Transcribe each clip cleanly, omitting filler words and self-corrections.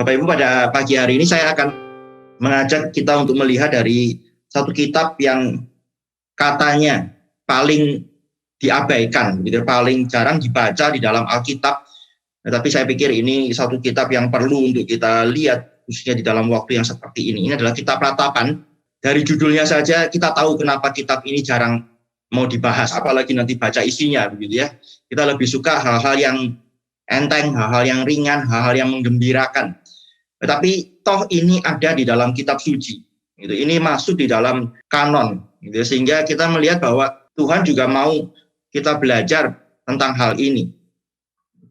Bapak Ibu, pada pagi hari ini saya akan mengajak kita untuk melihat dari satu kitab yang katanya paling diabaikan, gitu, paling jarang dibaca di dalam Alkitab. Tapi saya pikir ini satu kitab yang perlu untuk kita lihat, khususnya di dalam waktu yang seperti ini. Ini adalah kitab Ratapan. Dari judulnya saja kita tahu kenapa kitab ini jarang mau dibahas, apalagi nanti baca isinya, begitu ya. Kita lebih suka hal-hal yang enteng, hal-hal yang ringan, hal-hal yang menggembirakan. Tetapi toh ini ada di dalam kitab suci. Gitu. Ini masuk di dalam kanon. Gitu. Sehingga kita melihat bahwa Tuhan juga mau kita belajar tentang hal ini.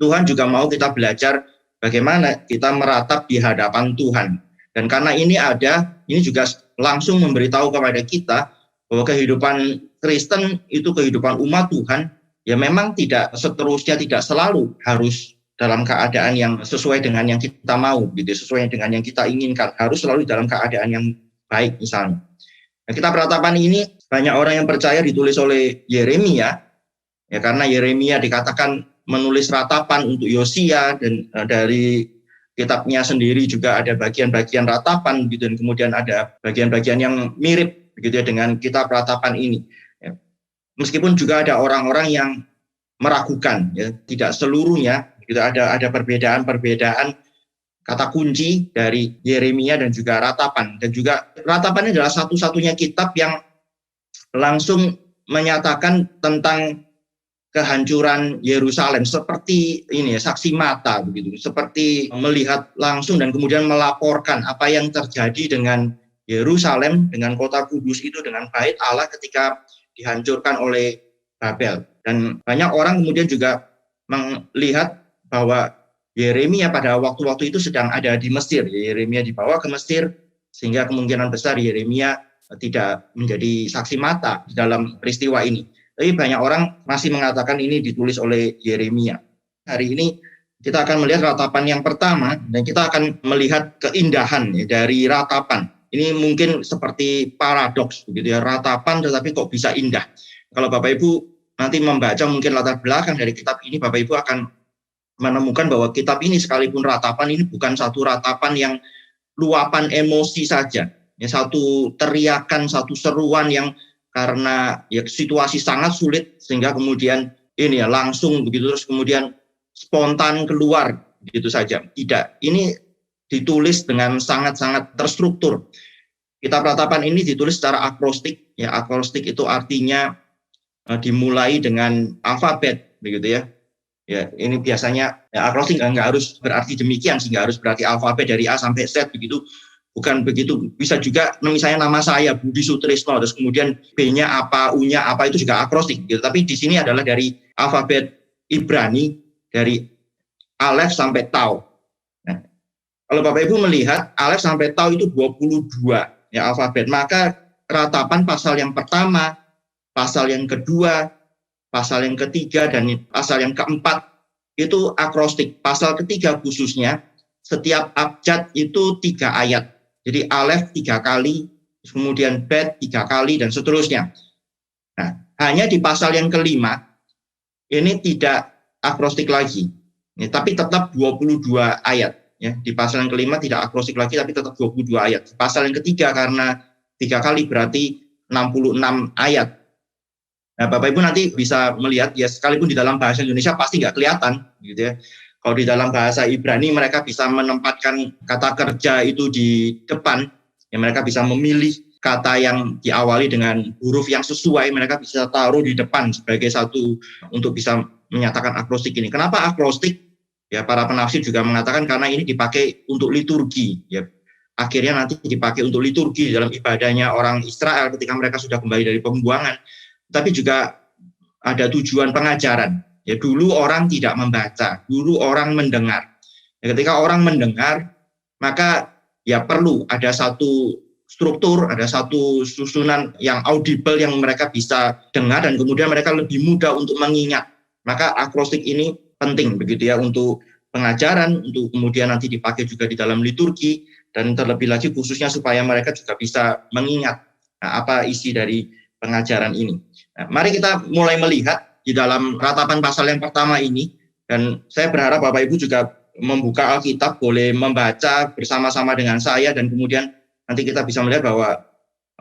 Tuhan juga mau kita belajar bagaimana kita meratap di hadapan Tuhan. Dan karena ini ada, ini juga langsung memberitahu kepada kita bahwa kehidupan Kristen itu kehidupan umat Tuhan, ya memang tidak seterusnya, tidak selalu harus dalam keadaan yang sesuai dengan yang kita mau, gitu, sesuai dengan yang kita inginkan, harus selalu dalam keadaan yang baik misalnya. Nah, kitab Ratapan ini banyak orang yang percaya ditulis oleh Yeremia, ya karena Yeremia dikatakan menulis ratapan untuk Yosia, dan dari kitabnya sendiri juga ada bagian-bagian ratapan gitu, dan kemudian ada bagian-bagian yang mirip begitu ya dengan kitab Ratapan ini. Ya. Meskipun juga ada orang-orang yang meragukan, ya tidak seluruhnya gitu, ada perbedaan-perbedaan kata kunci dari Yeremia dan juga Ratapan. Dan juga Ratapan adalah satu-satunya kitab yang langsung menyatakan tentang kehancuran Yerusalem seperti ini ya, saksi mata begitu, seperti melihat langsung dan kemudian melaporkan apa yang terjadi dengan Yerusalem, dengan kota kudus itu, dengan bait Allah ketika dihancurkan oleh Babel. Dan banyak orang kemudian juga melihat bahwa Yeremia pada waktu-waktu itu sedang ada di Mesir. Yeremia dibawa ke Mesir, sehingga kemungkinan besar Yeremia tidak menjadi saksi mata di dalam peristiwa ini. Tapi banyak orang masih mengatakan ini ditulis oleh Yeremia. Hari ini kita akan melihat ratapan yang pertama, dan kita akan melihat keindahan ya, dari ratapan. Ini mungkin seperti paradoks begitu ya, ratapan tetapi kok bisa indah. Kalau Bapak Ibu nanti membaca mungkin latar belakang dari kitab ini, Bapak Ibu akan menemukan bahwa kitab ini sekalipun ratapan, ini bukan satu ratapan yang luapan emosi saja. Ya, satu teriakan, satu seruan yang karena ya situasi sangat sulit sehingga kemudian ini ya langsung begitu terus kemudian spontan keluar begitu saja. Tidak, ini ditulis dengan sangat-sangat terstruktur. Kitab Ratapan ini ditulis secara akrostik. Ya, akrostik itu artinya dimulai dengan alfabet begitu ya. Ya, ini biasanya ya, akrostik nggak harus berarti demikian, sehingga harus berarti alfabet dari A sampai Z begitu. Bukan begitu, bisa juga misalnya nama saya Budi Sutrisno, terus kemudian B-nya apa, U-nya apa, itu juga akrostik gitu. Tapi di sini adalah dari alfabet Ibrani, dari Alef sampai Tau. Nah, kalau Bapak Ibu melihat Alef sampai Tau itu 22 ya alfabet, maka ratapan pasal yang pertama, pasal yang kedua, pasal yang ketiga, dan pasal yang keempat itu akrostik. Pasal ketiga khususnya, setiap abjad itu 3 ayat. Jadi Alef 3 kali, kemudian Bet 3 kali, dan seterusnya. Nah, hanya di pasal yang kelima, ini tidak akrostik lagi. Ya, tapi tetap 22 ayat. Ya, di pasal yang kelima tidak akrostik lagi, tapi tetap 22 ayat. Pasal yang ketiga karena 3 kali berarti 66 ayat. Nah, Bapak Ibu nanti bisa melihat, ya sekalipun di dalam bahasa Indonesia pasti nggak kelihatan, gitu ya. Kalau di dalam bahasa Ibrani mereka bisa menempatkan kata kerja itu di depan, ya mereka bisa memilih kata yang diawali dengan huruf yang sesuai, mereka bisa taruh di depan sebagai satu untuk bisa menyatakan akrostik ini. Kenapa akrostik? Ya para penafsir juga mengatakan karena ini dipakai untuk liturgi, ya. Akhirnya nanti dipakai untuk liturgi dalam ibadahnya orang Israel ketika mereka sudah kembali dari pembuangan. Tapi juga ada tujuan pengajaran. Ya, dulu orang tidak membaca, dulu orang mendengar. Ya, ketika orang mendengar, maka ya perlu ada satu struktur, ada satu susunan yang audible yang mereka bisa dengar, dan kemudian mereka lebih mudah untuk mengingat. Maka akrostik ini penting begitu ya untuk pengajaran, untuk kemudian nanti dipakai juga di dalam liturgi, dan terlebih lagi khususnya supaya mereka juga bisa mengingat apa isi dari pengajaran ini. Nah, mari kita mulai melihat di dalam ratapan pasal yang pertama ini, dan saya berharap Bapak Ibu juga membuka Alkitab, boleh membaca bersama-sama dengan saya, dan kemudian nanti kita bisa melihat bahwa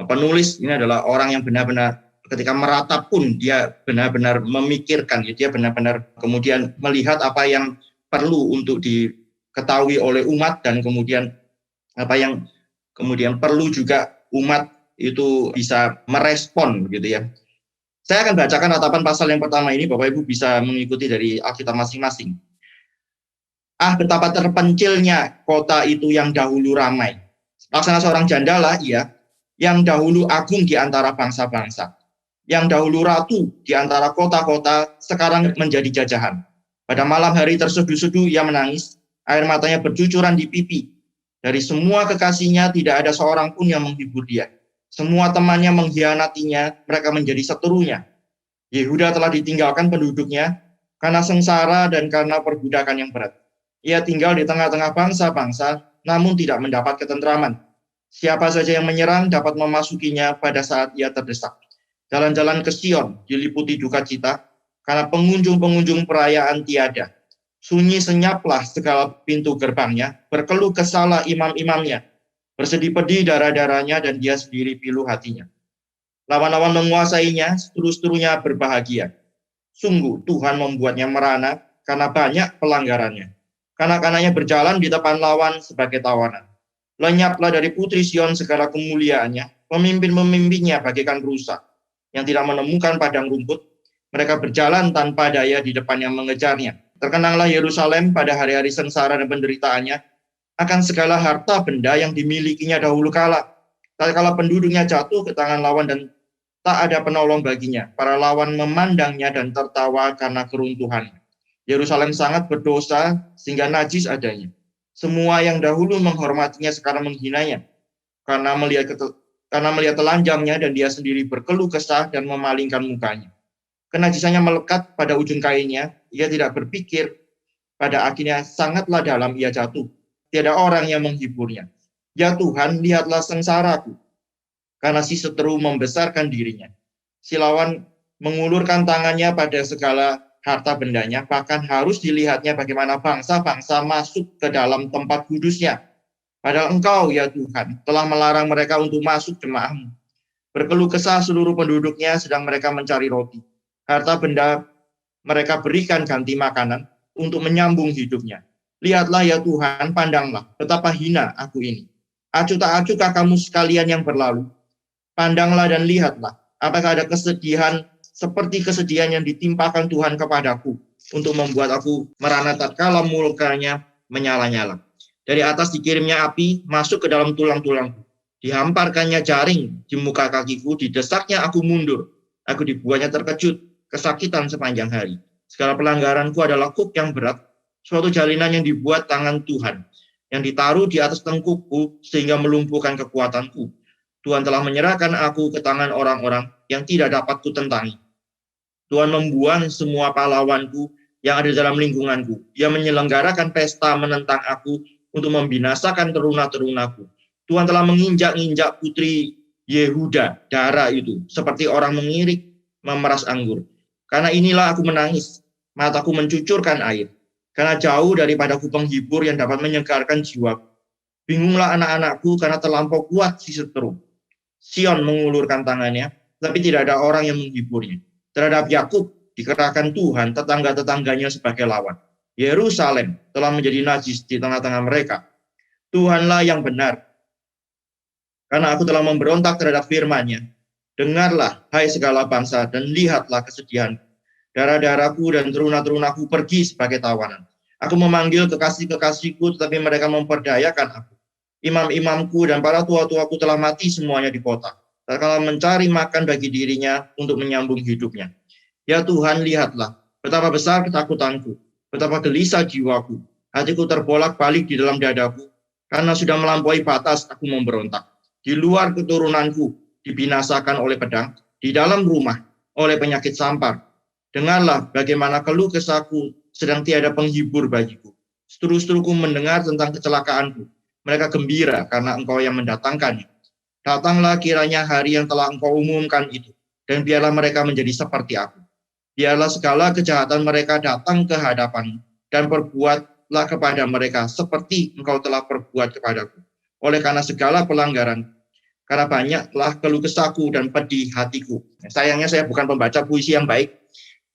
penulis ini adalah orang yang benar-benar ketika meratap pun dia benar-benar memikirkan, dia benar-benar kemudian melihat apa yang perlu untuk diketahui oleh umat, dan kemudian apa yang kemudian perlu juga umat itu bisa merespon gitu ya. Saya akan bacakan ratapan pasal yang pertama ini, Bapak Ibu bisa mengikuti dari Alkitab masing-masing. Betapa terpencilnya kota itu yang dahulu ramai. Laksana seorang janda lah ia, yang dahulu agung di antara bangsa-bangsa. Yang dahulu ratu di antara kota-kota, sekarang menjadi jajahan. Pada malam hari terseduh-seduh ia menangis, air matanya bercucuran di pipi. Dari semua kekasihnya tidak ada seorang pun yang menghibur dia. Semua temannya mengkhianatinya, mereka menjadi seterunya. Yehuda telah ditinggalkan penduduknya karena sengsara dan karena perbudakan yang berat. Ia tinggal di tengah-tengah bangsa-bangsa, namun tidak mendapat ketentraman. Siapa saja yang menyerang dapat memasukinya pada saat ia terdesak. Jalan-jalan ke Sion diliputi duka cita, karena pengunjung-pengunjung perayaan tiada. Sunyi senyaplah segala pintu gerbangnya, berkeluh kesahlah imam-imamnya. Bersedih pedih darah-darahnya, dan dia sendiri pilu hatinya. Lawan-lawan menguasainya, seteru-seterunya berbahagia. Sungguh Tuhan membuatnya merana karena banyak pelanggarannya. Kanak-kanaknya berjalan di depan lawan sebagai tawanan. Lenyaplah dari putri Sion segala kemuliaannya, pemimpin-pemimpinnya bagaikan rusa yang tidak menemukan padang rumput. Mereka berjalan tanpa daya di depan yang mengejarnya. Terkenanglah Yerusalem pada hari-hari sengsara dan penderitaannya akan segala harta benda yang dimilikinya dahulu kala. Tatkala penduduknya jatuh ke tangan lawan dan tak ada penolong baginya, para lawan memandangnya dan tertawa karena keruntuhannya. Yerusalem sangat berdosa sehingga najis adanya. Semua yang dahulu menghormatinya sekarang menghinanya karena melihat telanjangnya, dan dia sendiri berkeluh kesah dan memalingkan mukanya. Kenajisannya melekat pada ujung kainnya, ia tidak berpikir, pada akhirnya sangatlah dalam ia jatuh. Tiada orang yang menghiburnya. Ya Tuhan, lihatlah sengsaraku, karena si seteru membesarkan dirinya. Si lawan mengulurkan tangannya pada segala harta bendanya, bahkan harus dilihatnya bagaimana bangsa-bangsa masuk ke dalam tempat kudusnya. Padahal Engkau, ya Tuhan, telah melarang mereka untuk masuk jemaah-Mu. Berkeluh kesah seluruh penduduknya sedang mereka mencari roti. Harta benda mereka berikan ganti makanan untuk menyambung hidupnya. Lihatlah ya Tuhan, pandanglah betapa hina aku ini. Acuh tak acuhkah kamu sekalian yang berlalu? Pandanglah dan lihatlah, apakah ada kesedihan seperti kesedihan yang ditimpakan Tuhan kepadaku untuk membuat aku merana tatkala murkanya menyala-nyala. Dari atas dikirimnya api masuk ke dalam tulang-tulangku. Dihamparkannya jaring di muka kakiku, didesaknya aku mundur. Aku dibuatnya terkejut, kesakitan sepanjang hari. Segala pelanggaranku adalah kuk yang berat, suatu jalinan yang dibuat tangan Tuhan, yang ditaruh di atas tengkukku sehingga melumpuhkan kekuatanku. Tuhan telah menyerahkan aku ke tangan orang-orang yang tidak dapat kutentangi. Tuhan membuang semua pahlawanku yang ada dalam lingkunganku. Ia menyelenggarakan pesta menentang aku untuk membinasakan teruna-terunaku. Tuhan telah menginjak-injak putri Yehuda, darah itu, seperti orang mengirik memeras anggur. Karena inilah aku menangis, mataku mencucurkan air. Karena jauh daripadaku penghibur yang dapat menyegarkan jiwaku. Bingunglah anak-anakku karena terlampau kuat si seteru. Sion mengulurkan tangannya, tapi tidak ada orang yang menghiburnya. Terhadap Yakub dikerahkan Tuhan tetangga-tetangganya sebagai lawan. Yerusalem telah menjadi najis di tengah-tengah mereka. Tuhanlah yang benar, karena aku telah memberontak terhadap firman-Nya. Dengarlah, hai segala bangsa, dan lihatlah kesedihan. Darah-darahku dan teruna-terunaku pergi sebagai tawanan. Aku memanggil kekasih-kekasihku, tetapi mereka memperdayakan aku. Imam-imamku dan para tua-tuaku telah mati semuanya di kota. Tatkala mencari makan bagi dirinya untuk menyambung hidupnya. Ya Tuhan, lihatlah, betapa besar ketakutanku, betapa gelisah jiwaku. Hatiku terbolak-balik di dalam dadaku, karena sudah melampaui batas aku memberontak. Di luar keturunanku dibinasakan oleh pedang, di dalam rumah oleh penyakit sampar. Dengarlah bagaimana keluh kesahku, sedang tiada penghibur bagiku. Seteru-seteruku mendengar tentang kecelakaanku. Mereka gembira karena Engkau yang mendatangkannya. Datanglah kiranya hari yang telah Engkau umumkan itu, dan biarlah mereka menjadi seperti aku. Biarlah segala kejahatan mereka datang ke hadapan, dan perbuat berbuatlah kepada mereka seperti engkau telah perbuat kepadaku. Oleh karena segala pelanggaran, karena banyaklah keluh kesahku dan pedih hatiku. Sayangnya saya bukan pembaca puisi yang baik.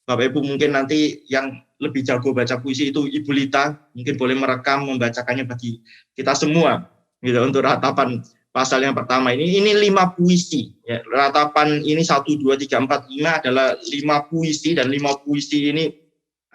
Bapak Ibu mungkin nanti yang lebih jago baca puisi itu Ibu Lita, mungkin boleh merekam membacakannya bagi kita semua gitu untuk ratapan pasal yang pertama ini 5 puisi ya. Ratapan ini 1, 2, 3, 4, 5 adalah 5 puisi, dan 5 puisi ini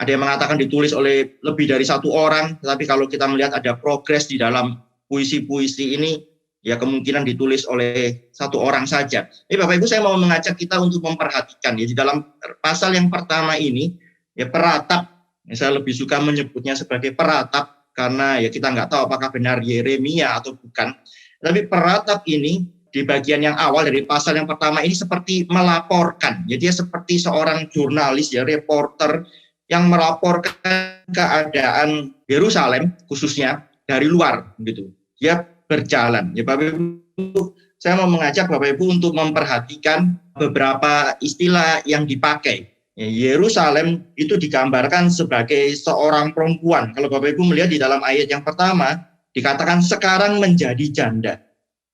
ada yang mengatakan ditulis oleh lebih dari 1 orang, tetapi kalau kita melihat ada progres di dalam puisi-puisi ini ya kemungkinan ditulis oleh 1 orang saja. Jadi Bapak Ibu, saya mau mengajak kita untuk memperhatikan ya di dalam pasal yang pertama ini ya, peratap, ya, saya lebih suka menyebutnya sebagai peratap karena ya kita nggak tahu apakah benar Yeremia atau bukan. Tapi peratap ini di bagian yang awal dari pasal yang pertama ini seperti melaporkan. Jadi dia seperti seorang jurnalis ya, reporter yang melaporkan keadaan Yerusalem khususnya dari luar gitu. Dia berjalan. Ya Bapak Ibu, saya mau mengajak Bapak Ibu untuk memperhatikan beberapa istilah yang dipakai. Yerusalem itu digambarkan sebagai seorang perempuan. Kalau Bapak Ibu melihat di dalam ayat yang pertama, dikatakan sekarang menjadi janda.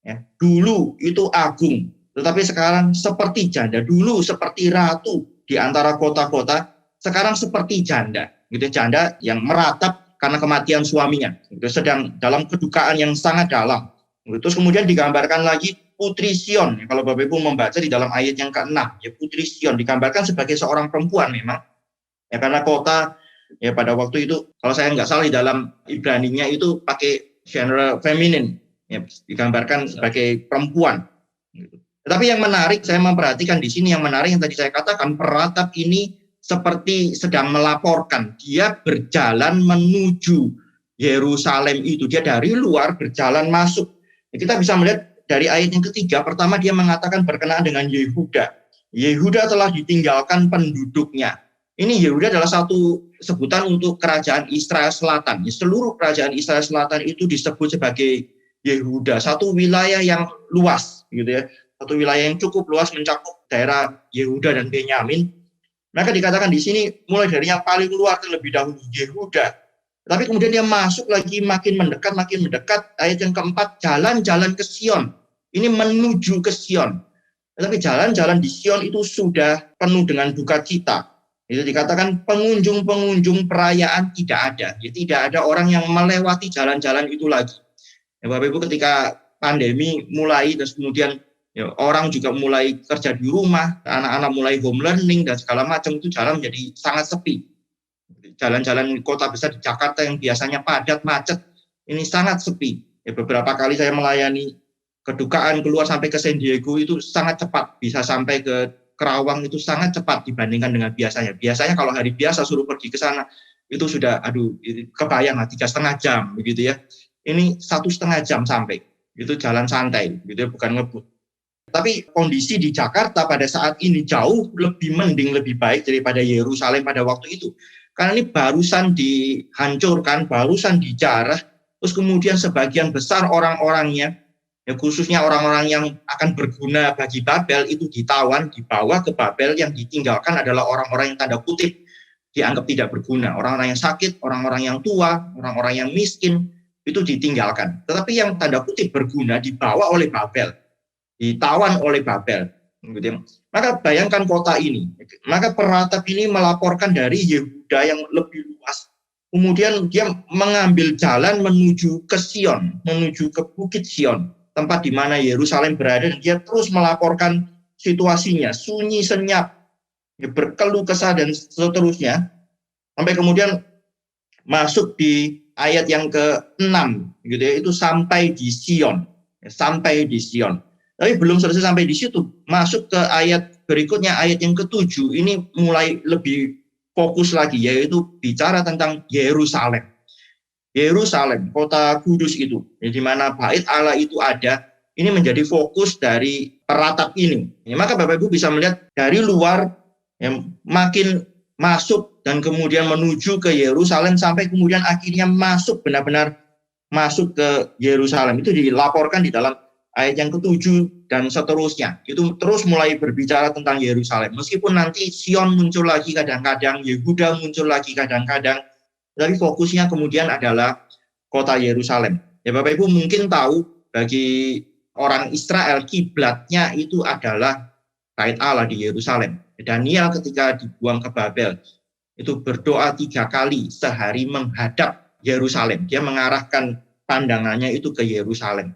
Ya, dulu itu agung, tetapi sekarang seperti janda. Dulu seperti ratu di antara kota-kota, sekarang seperti janda. Gitu, janda yang meratap karena kematian suaminya. Gitu, sedang dalam kedukaan yang sangat dalam. Terus kemudian digambarkan lagi Putri Sion. Kalau Bapak Ibu membaca di dalam ayat yang ke-6, ya Putri Sion digambarkan sebagai seorang perempuan memang. Ya karena kota ya pada waktu itu, kalau saya nggak salah di dalam Ibraninya itu pakai genre feminin, ya, digambarkan sebagai perempuan. Tetapi yang menarik, saya memperhatikan di sini yang menarik yang tadi saya katakan, peratap ini seperti sedang melaporkan. Dia berjalan menuju Yerusalem itu. Dia dari luar berjalan masuk. Ya, kita bisa melihat dari ayat yang ketiga, pertama dia mengatakan berkenaan dengan Yehuda. Yehuda telah ditinggalkan penduduknya. Ini Yehuda adalah satu sebutan untuk kerajaan Israel Selatan. Seluruh kerajaan Israel Selatan itu disebut sebagai Yehuda, satu wilayah yang luas, gitu ya, satu wilayah yang cukup luas mencakup daerah Yehuda dan Benyamin. Maka dikatakan di sini mulai dari yang paling luar terlebih dahulu Yehuda. Tapi kemudian dia masuk lagi makin mendekat. Ayat yang keempat, jalan-jalan ke Sion. Ini menuju ke Sion. Tetapi jalan-jalan di Sion itu sudah penuh dengan duka cita. Itu dikatakan pengunjung-pengunjung perayaan tidak ada. Ya, tidak ada orang yang melewati jalan-jalan itu lagi. Ya, Bapak Ibu, ketika pandemi mulai, terus kemudian ya, orang juga mulai kerja di rumah, anak-anak mulai home learning dan segala macam, itu jalan menjadi sangat sepi. Jalan-jalan kota besar di Jakarta yang biasanya padat, macet, ini sangat sepi. Ya, beberapa kali saya melayani kedukaan keluar sampai ke San Diego itu sangat cepat, bisa sampai ke Kerawang itu sangat cepat dibandingkan dengan biasanya. Biasanya kalau hari biasa suruh pergi ke sana itu sudah kebayang 3,5 jam begitu ya. Ini 1,5 jam sampai. Itu jalan santai gitu ya, bukan ngebut. Tapi kondisi di Jakarta pada saat ini jauh lebih mending, lebih baik daripada Yerusalem pada waktu itu. Karena ini barusan dihancurkan, barusan dijarah, terus kemudian sebagian besar orang-orangnya, ya khususnya orang-orang yang akan berguna bagi Babel itu ditawan, dibawa ke Babel. Yang ditinggalkan adalah orang-orang yang tanda kutip dianggap tidak berguna. Orang-orang yang sakit, orang-orang yang tua, orang-orang yang miskin, itu ditinggalkan. Tetapi yang tanda kutip berguna dibawa oleh Babel, ditawan oleh Babel. Maka bayangkan kota ini. Maka peratap ini melaporkan dari Yehuda yang lebih luas. Kemudian dia mengambil jalan menuju ke Sion, menuju ke Bukit Sion, tempat di mana Yerusalem berada, dan dia terus melaporkan situasinya, sunyi senyap, berkeluh kesah dan seterusnya, sampai kemudian masuk di ayat yang ke-6, gitu ya, itu sampai di Sion, sampai di Sion. Tapi belum selesai sampai di situ, masuk ke ayat berikutnya, ayat yang ke-7, ini mulai lebih fokus lagi, yaitu bicara tentang Yerusalem. Yerusalem, kota kudus itu, di mana bait Allah itu ada, ini menjadi fokus dari peratap ini. Ya, maka Bapak Ibu bisa melihat dari luar, ya, makin masuk dan kemudian menuju ke Yerusalem sampai kemudian akhirnya masuk, benar-benar masuk ke Yerusalem. Itu dilaporkan di dalam ayat yang ke-7 dan seterusnya. Itu terus mulai berbicara tentang Yerusalem. Meskipun nanti Sion muncul lagi kadang-kadang, Yehuda muncul lagi kadang-kadang, tapi fokusnya kemudian adalah kota Yerusalem. Ya Bapak Ibu mungkin tahu, bagi orang Israel kiblatnya itu adalah Bait Allah di Yerusalem. Daniel ketika dibuang ke Babel itu berdoa 3 kali sehari menghadap Yerusalem. Dia mengarahkan pandangannya itu ke Yerusalem.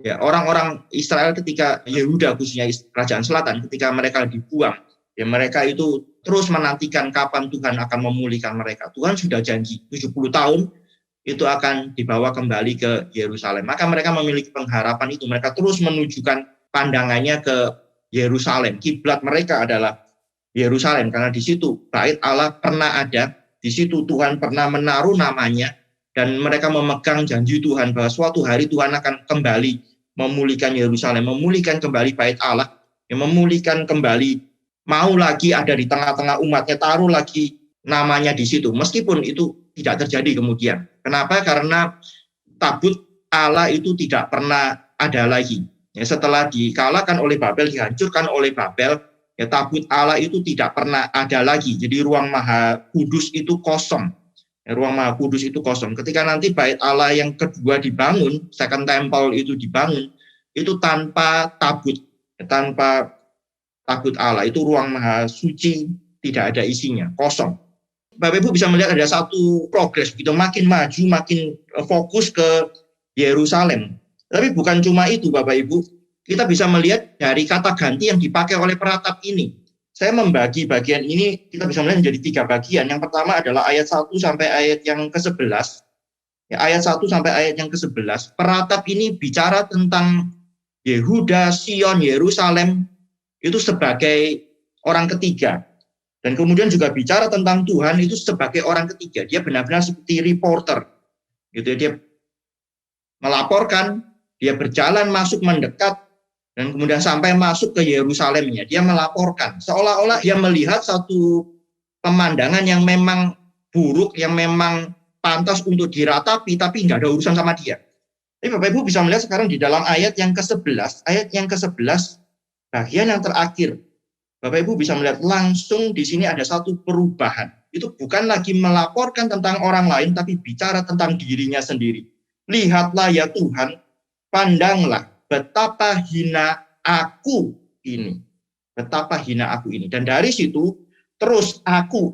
Ya, orang-orang Israel ketika Yehuda khususnya kerajaan selatan ketika mereka dibuang, ya mereka itu terus menantikan kapan Tuhan akan memulihkan mereka. Tuhan sudah janji 70 tahun itu akan dibawa kembali ke Yerusalem. Maka mereka memiliki pengharapan itu. Mereka terus menunjukkan pandangannya ke Yerusalem. Kiblat mereka adalah Yerusalem karena di situ Bait Allah pernah ada, di situ Tuhan pernah menaruh namanya, dan mereka memegang janji Tuhan bahwa suatu hari Tuhan akan kembali memulihkan Yerusalem, memulihkan kembali Bait Allah, yang memulihkan kembali, mau lagi ada di tengah-tengah umatnya, taruh lagi namanya di situ. Meskipun itu tidak terjadi kemudian. Kenapa? Karena tabut Allah itu tidak pernah ada lagi. Ya, setelah dikalahkan oleh Babel, dihancurkan oleh Babel, ya tabut Allah itu tidak pernah ada lagi. Jadi ruang Maha Kudus itu kosong. Ruang Maha Kudus itu kosong. Ketika nanti Bait Allah yang kedua dibangun, Second Temple itu dibangun, itu tanpa tabut Allah. Itu ruang Maha Suci tidak ada isinya, kosong. Bapak Ibu bisa melihat ada satu progres, gitu, makin maju, makin fokus ke Yerusalem. Tapi bukan cuma itu Bapak Ibu, kita bisa melihat dari kata ganti yang dipakai oleh peratap ini. Saya membagi bagian ini, kita bisa melihat menjadi 3 bagian. Yang pertama adalah ayat 1 sampai ayat yang ke-11. Ya, ayat 1 sampai ayat yang ke-11. Peratap ini bicara tentang Yehuda, Sion, Yerusalem, itu sebagai orang ketiga. Dan kemudian juga bicara tentang Tuhan itu sebagai orang ketiga. Dia benar-benar seperti reporter. Gitu, dia melaporkan, dia berjalan masuk mendekat, dan kemudian sampai masuk ke Yerusalemnya, dia melaporkan. Seolah-olah dia melihat satu pemandangan yang memang buruk, yang memang pantas untuk diratapi, tapi nggak ada urusan sama dia. Tapi Bapak Ibu bisa melihat sekarang di dalam ayat yang ke-11, bagian yang terakhir, Bapak Ibu bisa melihat langsung di sini ada satu perubahan. Itu bukan lagi melaporkan tentang orang lain, tapi bicara tentang dirinya sendiri. Lihatlah ya Tuhan, pandanglah betapa hina aku ini. Betapa hina aku ini. Dan dari situ terus aku.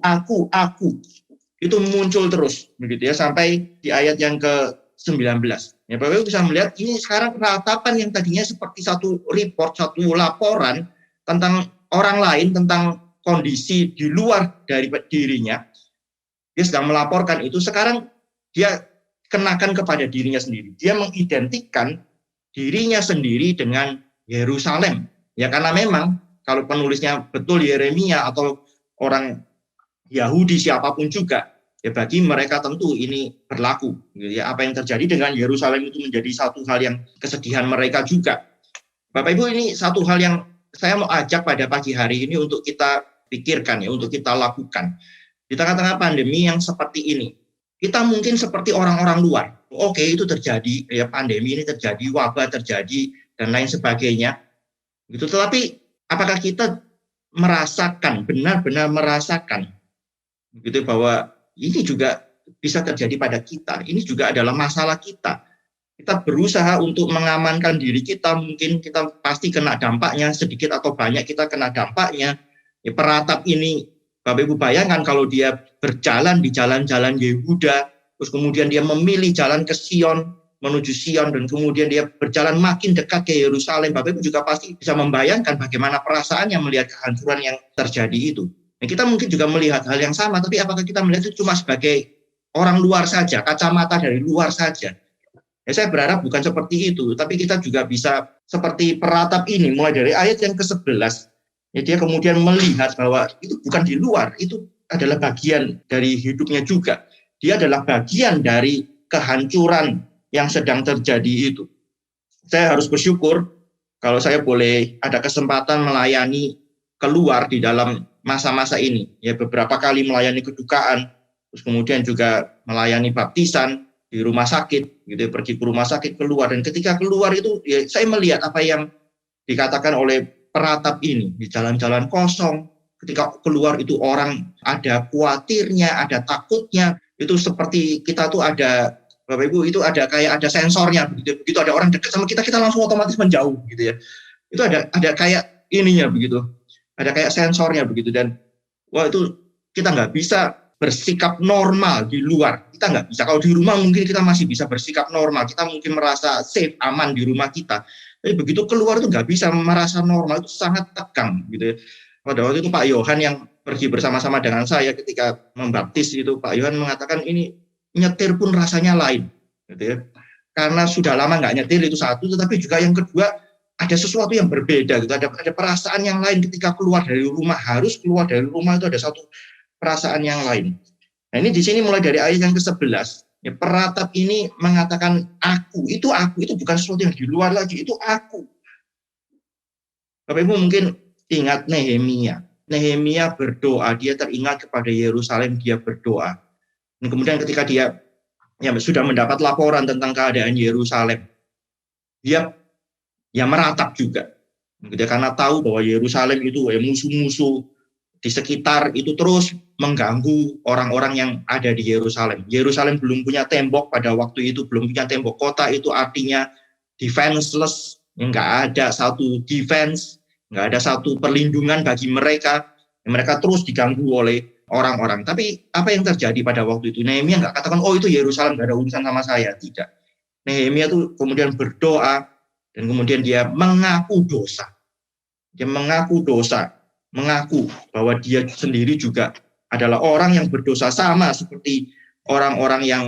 Itu muncul terus begitu ya sampai di ayat yang ke-19. Ya Bapak Ibu bisa melihat ini sekarang ratapan yang tadinya seperti satu report, satu laporan tentang orang lain, tentang kondisi di luar dari dirinya. Dia sedang melaporkan itu, sekarang dia kenakan kepada dirinya sendiri. Dia mengidentikan dirinya sendiri dengan Yerusalem. Ya karena memang kalau penulisnya betul Yeremia atau orang Yahudi siapapun juga, ya bagi mereka tentu ini berlaku. Ya, apa yang terjadi dengan Yerusalem itu menjadi satu hal yang kesedihan mereka juga. Bapak Ibu, ini satu hal yang saya mau ajak pada pagi hari ini untuk kita pikirkan, ya, untuk kita lakukan. Di tengah-tengah pandemi yang seperti ini, kita mungkin seperti orang-orang luar. Oke, itu terjadi, ya pandemi ini terjadi, wabah terjadi, dan lain sebagainya. Gitu. Tetapi apakah kita merasakan, benar-benar merasakan, gitu, bahwa ini juga bisa terjadi pada kita. Ini juga adalah masalah kita. Kita berusaha untuk mengamankan diri kita, mungkin kita pasti kena dampaknya, sedikit atau banyak kita kena dampaknya. Ya, peratap ini, Bapak Ibu bayangkan kalau dia berjalan di jalan-jalan Yehuda, terus kemudian dia memilih jalan ke Sion, menuju Sion, dan kemudian dia berjalan makin dekat ke Yerusalem. Bapak Ibu juga pasti bisa membayangkan bagaimana perasaannya melihat kehancuran yang terjadi itu. Nah, kita mungkin juga melihat hal yang sama, tapi apakah kita melihat itu cuma sebagai orang luar saja, kacamata dari luar saja? Ya, saya berharap bukan seperti itu, tapi kita juga bisa seperti peratap ini, mulai dari ayat yang ke-11, ya, dia kemudian melihat bahwa itu bukan di luar, itu adalah bagian dari hidupnya juga. Dia adalah bagian dari kehancuran yang sedang terjadi itu. Saya harus bersyukur kalau saya boleh ada kesempatan melayani keluar di dalam masa-masa ini. Ya, beberapa kali melayani kedukaan, terus kemudian juga melayani baptisan di rumah sakit, gitu, pergi ke rumah sakit keluar. Dan ketika keluar itu, ya, saya melihat apa yang dikatakan oleh peratap ini, di jalan-jalan kosong. Ketika keluar itu orang ada khawatirnya, ada takutnya. itu seperti kita tuh ada, Bapak Ibu, itu ada kayak ada sensornya begitu. Begitu ada orang dekat sama kita langsung otomatis menjauh gitu ya. Itu ada kayak ininya begitu. Ada kayak sensornya begitu, dan wah itu kita nggak bisa bersikap normal di luar. Kita nggak bisa. Kalau di rumah mungkin kita masih bisa bersikap normal. Kita mungkin merasa safe, aman di rumah kita. Tapi begitu keluar itu nggak bisa merasa normal. Itu sangat tegang gitu ya. Pada waktu itu Pak Yohan yang pergi bersama-sama dengan saya ketika membaptis itu, Pak Yohan mengatakan ini nyetir pun rasanya lain. Gitu ya. Karena sudah lama nggak nyetir itu satu, tetapi juga yang kedua ada sesuatu yang berbeda gitu. Ada perasaan yang lain ketika keluar dari rumah. Harus keluar dari rumah itu ada satu perasaan yang lain. Nah ini di sini mulai dari ayat yang ke-11. Ya, peratap ini mengatakan aku, itu bukan sesuatu yang di luar lagi, itu aku. Bapak Ibu mungkin ingat Nehemia. Nehemia berdoa, dia teringat kepada Yerusalem, dia berdoa. Dan kemudian ketika dia sudah mendapat laporan tentang keadaan Yerusalem, dia meratap juga. Karena tahu bahwa Yerusalem itu musuh-musuh di sekitar itu terus mengganggu orang-orang yang ada di Yerusalem. Yerusalem belum punya tembok pada waktu itu, belum punya tembok. Kota itu artinya defenseless, nggak ada satu defense, nggak ada satu perlindungan bagi mereka. Mereka terus diganggu oleh orang-orang. Tapi apa yang terjadi pada waktu itu? Nehemia nggak katakan, oh itu Yerusalem nggak ada urusan sama saya. Tidak. Nehemia itu kemudian berdoa, dan kemudian dia mengaku dosa. Dia mengaku dosa. Mengaku bahwa dia sendiri juga adalah orang yang berdosa sama seperti orang-orang yang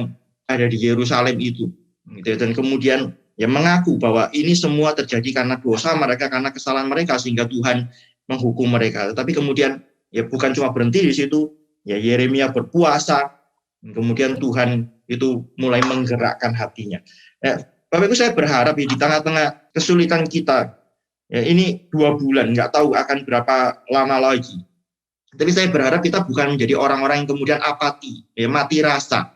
ada di Yerusalem itu. Dan kemudian mengaku bahwa ini semua terjadi karena dosa mereka, karena kesalahan mereka, sehingga Tuhan menghukum mereka. Tetapi kemudian bukan cuma berhenti di situ, Yeremia berpuasa, kemudian Tuhan itu mulai menggerakkan hatinya. Bapak Ibu, saya berharap di tengah-tengah kesulitan kita, ini 2 bulan, nggak tahu akan berapa lama lagi. Tapi saya berharap kita bukan menjadi orang-orang yang kemudian apati, mati rasa.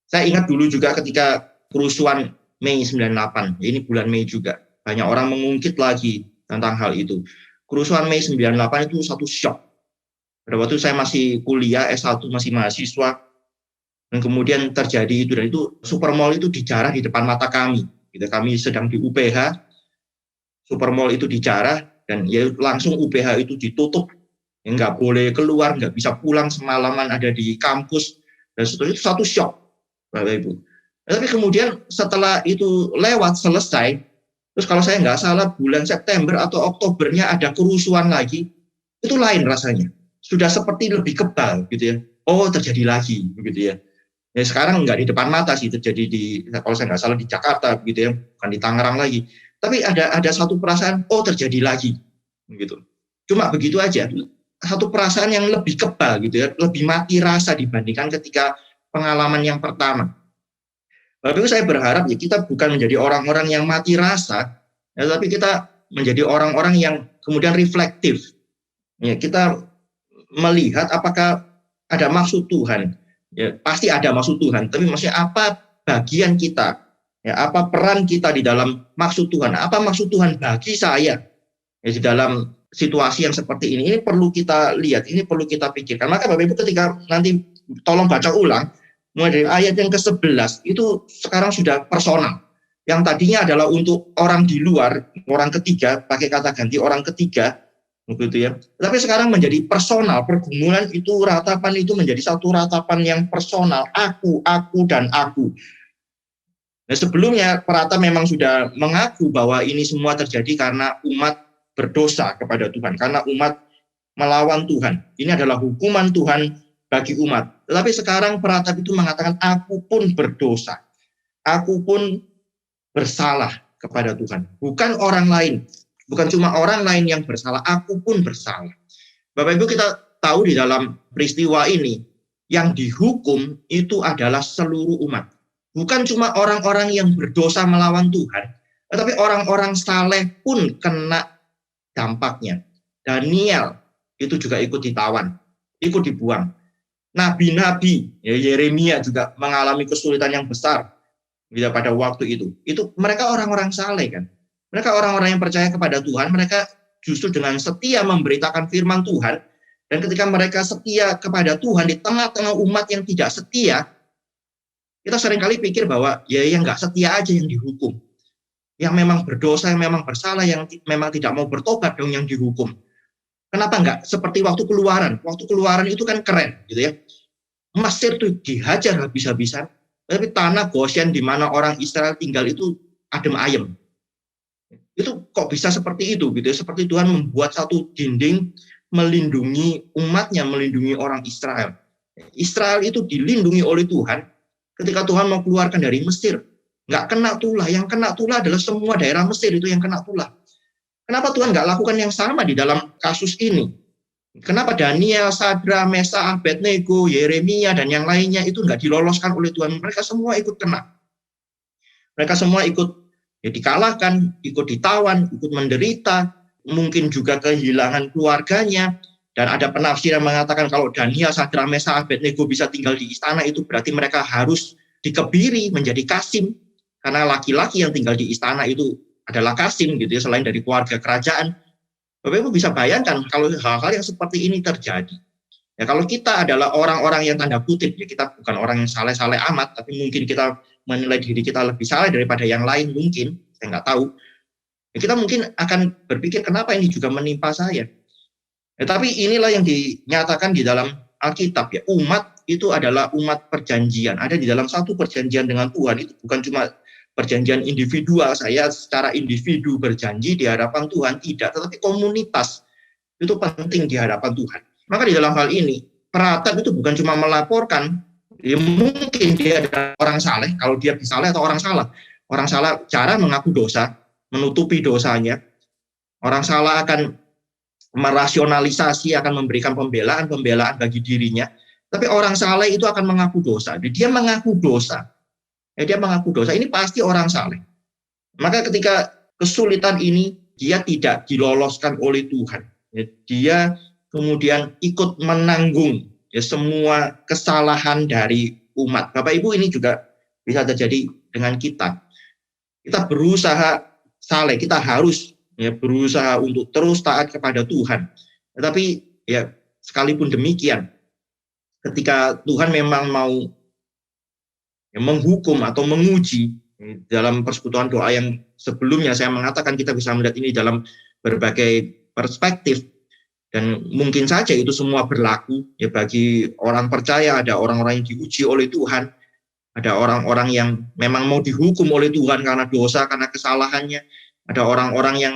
Saya ingat dulu juga ketika kerusuhan Mei 98, ini bulan Mei juga, banyak orang mengungkit lagi tentang hal itu. Kerusuhan Mei 98 itu satu shock. Pada waktu saya masih kuliah, S1 masih mahasiswa, dan kemudian terjadi itu, dan itu Supermall itu dijarah di depan mata kami. Kami sedang di UPH, Supermall itu dijarah, dan langsung UPH itu ditutup, nggak boleh keluar, nggak bisa pulang, semalaman ada di kampus, dan setelah itu satu shock, Bapak Ibu. Tapi kemudian setelah itu lewat, selesai, terus kalau saya nggak salah bulan September atau Oktobernya ada kerusuhan lagi, itu lain rasanya, sudah seperti lebih kebal gitu ya. Oh terjadi lagi begitu ya. Sekarang nggak di depan mata sih, terjadi kalau saya nggak salah di Jakarta gitu ya, bukan di Tangerang lagi. Tapi ada satu perasaan, oh terjadi lagi, gitu. Cuma begitu aja, satu perasaan yang lebih kebal gitu ya, lebih mati rasa dibandingkan ketika pengalaman yang pertama. Tapi saya berharap kita bukan menjadi orang-orang yang mati rasa, tapi kita menjadi orang-orang yang kemudian reflektif. Kita melihat apakah ada maksud Tuhan. Pasti ada maksud Tuhan, tapi maksudnya apa bagian kita? Apa peran kita di dalam maksud Tuhan? Apa maksud Tuhan bagi saya di dalam situasi yang seperti ini? Ini perlu kita lihat, ini perlu kita pikirkan. Maka Bapak Ibu ketika nanti tolong baca ulang, mulai dari ayat yang ke-11, itu sekarang sudah personal. Yang tadinya adalah untuk orang di luar, orang ketiga, pakai kata ganti orang ketiga, begitu ya. Tapi sekarang menjadi personal, pergumulan itu, ratapan itu menjadi satu ratapan yang personal, aku, dan aku. Nah, sebelumnya peratap memang sudah mengaku bahwa ini semua terjadi karena umat berdosa kepada Tuhan, karena umat melawan Tuhan. Ini adalah hukuman Tuhan bagi umat. Tetapi sekarang peratap itu mengatakan aku pun berdosa. Aku pun bersalah kepada Tuhan. Bukan orang lain. Bukan cuma orang lain yang bersalah, aku pun bersalah. Bapak Ibu, kita tahu di dalam peristiwa ini, yang dihukum itu adalah seluruh umat. Bukan cuma orang-orang yang berdosa melawan Tuhan, tetapi orang-orang saleh pun kena dampaknya. Daniel itu juga ikut ditawan, ikut dibuang. Nabi-nabi, Yeremia juga mengalami kesulitan yang besar pada waktu itu. Itu mereka orang-orang saleh kan. Mereka orang-orang yang percaya kepada Tuhan, mereka justru dengan setia memberitakan firman Tuhan, Dan ketika mereka setia kepada Tuhan di tengah-tengah umat yang tidak setia, kita seringkali pikir bahwa ya yang nggak setia aja yang dihukum. Yang memang berdosa, yang memang bersalah, yang memang tidak mau bertobat dong yang dihukum. Kenapa enggak seperti waktu keluaran? Waktu keluaran itu kan keren gitu ya. Mesir tuh dihajar habis-habisan, tapi tanah Goshen di mana orang Israel tinggal itu adem ayem. Itu kok bisa seperti itu gitu ya? Seperti Tuhan membuat satu dinding melindungi umatnya, melindungi orang Israel. Israel itu dilindungi oleh Tuhan ketika Tuhan mau keluarkan dari Mesir. Nggak kena tulah, yang kena tulah adalah semua daerah Mesir itu yang kena tulah. Kenapa Tuhan nggak lakukan yang sama di dalam kasus ini? Kenapa Daniel, Sadra, Mesa, Abednego, Yeremia, dan yang lainnya itu nggak diloloskan oleh Tuhan? Mereka semua ikut kena. Mereka semua ikut ya dikalahkan, ikut ditawan, ikut menderita, mungkin juga kehilangan keluarganya. Dan ada penafsir yang mengatakan kalau Daniel, Sadra, Mesa, Abednego bisa tinggal di istana, itu berarti mereka harus dikebiri menjadi kasim. Karena laki-laki yang tinggal di istana itu adalah kasim gitu ya, selain dari keluarga kerajaan. Bapak Ibu bisa bayangkan kalau hal-hal yang seperti ini terjadi. Ya kalau kita adalah orang-orang yang tanda kutip, ya kita bukan orang yang saleh-saleh amat, tapi mungkin kita menilai diri kita lebih saleh daripada yang lain mungkin, saya nggak tahu. Ya kita mungkin akan berpikir kenapa ini juga menimpa saya. Ya, tapi inilah yang dinyatakan di dalam Alkitab ya, umat itu adalah umat perjanjian, ada di dalam satu perjanjian dengan Tuhan. Itu bukan cuma perjanjian individual, saya secara individu berjanji di hadapan Tuhan, tidak, tetapi komunitas itu penting di hadapan Tuhan. Maka di dalam hal ini, peratap itu bukan cuma melaporkan, ya mungkin dia adalah orang saleh, kalau dia saleh atau orang salah. Orang salah cara mengaku dosa, menutupi dosanya. Orang salah akan merasionalisasi, akan memberikan pembelaan bagi dirinya. Tapi orang saleh itu akan mengaku dosa. Dia mengaku dosa. Dia mengaku dosa, ini pasti orang saleh. Maka ketika kesulitan ini, dia tidak diloloskan oleh Tuhan. Dia kemudian ikut menanggung ya, semua kesalahan dari umat. Bapak Ibu, ini juga bisa terjadi dengan kita. Kita berusaha saleh, kita harus ya, berusaha untuk terus taat kepada Tuhan. Tetapi ya sekalipun demikian, ketika Tuhan memang mau menghukum atau menguji, dalam persekutuan doa yang sebelumnya saya mengatakan kita bisa melihat ini dalam berbagai perspektif, dan mungkin saja itu semua berlaku ya bagi orang percaya. Ada orang-orang yang diuji oleh Tuhan, ada orang-orang yang memang mau dihukum oleh Tuhan karena dosa, karena kesalahannya, ada orang-orang yang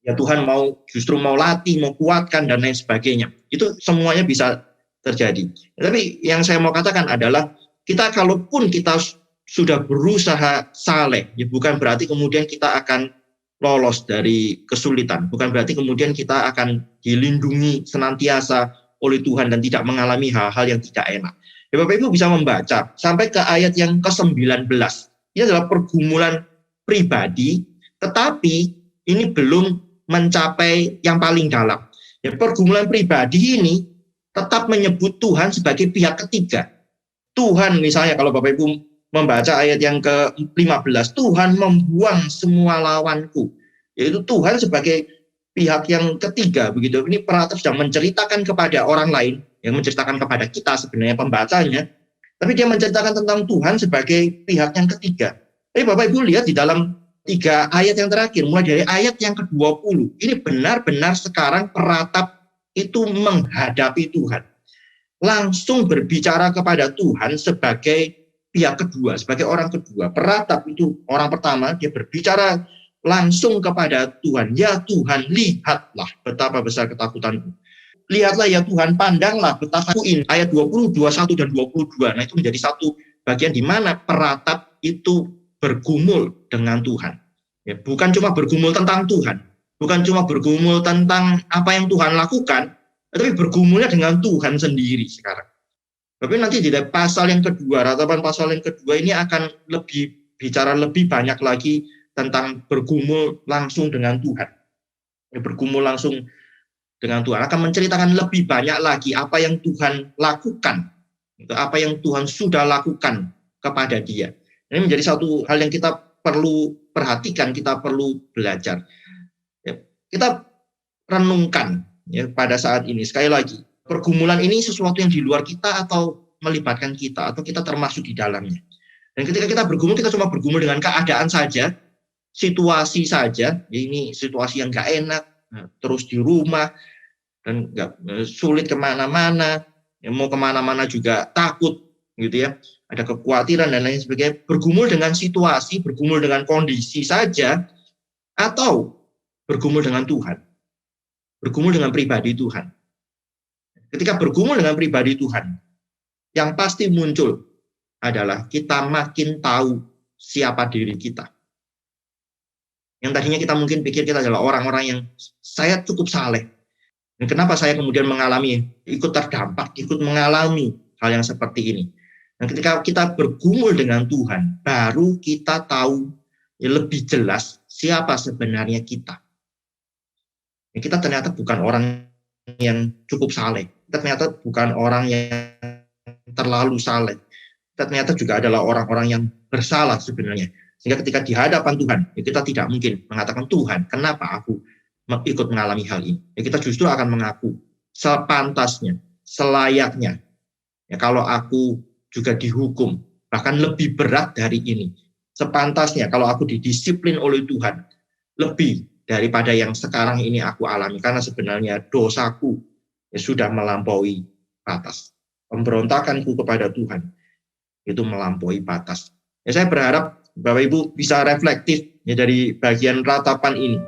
ya Tuhan justru mau latih, mau kuatkan dan lain sebagainya. Itu semuanya bisa terjadi. Tapi yang saya mau katakan adalah kita kalaupun kita sudah berusaha saleh, ya bukan berarti kemudian kita akan lolos dari kesulitan. Bukan berarti kemudian kita akan dilindungi senantiasa oleh Tuhan dan tidak mengalami hal-hal yang tidak enak. Ya, Bapak Ibu bisa membaca sampai ke ayat yang ke-19. Ini adalah pergumulan pribadi, tetapi ini belum mencapai yang paling dalam. Ya, pergumulan pribadi ini tetap menyebut Tuhan sebagai pihak ketiga. Tuhan misalnya kalau Bapak Ibu membaca ayat yang ke-15, Tuhan membuang semua lawanku. Yaitu Tuhan sebagai pihak yang ketiga begitu. Ini peratap sedang menceritakan kepada orang lain, yang menceritakan kepada kita sebenarnya pembacanya, tapi dia menceritakan tentang Tuhan sebagai pihak yang ketiga. Tapi Bapak Ibu lihat di dalam 3 ayat yang terakhir, mulai dari ayat yang ke-20, ini benar-benar sekarang peratap itu menghadapi Tuhan. Langsung berbicara kepada Tuhan sebagai pihak kedua, sebagai orang kedua. Peratap itu orang pertama, dia berbicara langsung kepada Tuhan. Ya Tuhan, lihatlah betapa besar ketakutanku. Lihatlah ya Tuhan, pandanglah betapa ini. Ayat 20, 21, dan 22. Nah itu menjadi satu bagian di mana peratap itu bergumul dengan Tuhan. Ya, bukan cuma bergumul tentang Tuhan, bukan cuma bergumul tentang apa yang Tuhan lakukan, tapi bergumulnya dengan Tuhan sendiri sekarang. Tapi nanti di pasal yang kedua, ratapan pasal yang kedua ini akan bicara lebih banyak lagi tentang bergumul langsung dengan Tuhan. Bergumul langsung dengan Tuhan akan menceritakan lebih banyak lagi apa yang Tuhan lakukan, apa yang Tuhan sudah lakukan kepada dia. Ini menjadi satu hal yang kita perlu perhatikan, kita perlu belajar. Kita renungkan ya pada saat ini sekali lagi, pergumulan ini sesuatu yang di luar kita atau melibatkan kita, atau kita termasuk di dalamnya. Dan ketika kita bergumul, kita cuma bergumul dengan keadaan saja, situasi saja, ini situasi yang nggak enak, terus di rumah, dan sulit kemana-mana, mau kemana-mana juga takut, gitu ya, ada kekhawatiran dan lain sebagainya. Bergumul dengan situasi, bergumul dengan kondisi saja, atau bergumul dengan Tuhan, bergumul dengan pribadi Tuhan. Ketika bergumul dengan pribadi Tuhan, yang pasti muncul adalah kita makin tahu siapa diri kita. Yang tadinya kita mungkin pikir kita adalah orang-orang yang saya cukup saleh. Dan kenapa saya kemudian mengalami, ikut terdampak, ikut mengalami hal yang seperti ini. Dan ketika kita bergumul dengan Tuhan, baru kita tahu lebih jelas siapa sebenarnya kita. Kita ternyata bukan orang yang cukup saleh. Kita ternyata bukan orang yang terlalu saleh. Kita ternyata juga adalah orang-orang yang bersalah sebenarnya. Sehingga ketika di hadapan Tuhan, kita tidak mungkin mengatakan, Tuhan, kenapa aku ikut mengalami hal ini? Kita justru akan mengaku sepantasnya, selayaknya. Kalau aku juga dihukum, bahkan lebih berat dari ini. Sepantasnya kalau aku didisiplin oleh Tuhan, lebih daripada yang sekarang ini aku alami. Karena sebenarnya dosaku sudah melampaui batas. Pemberontakanku kepada Tuhan itu melampaui batas. Saya berharap Bapak Ibu bisa reflektif dari bagian ratapan ini.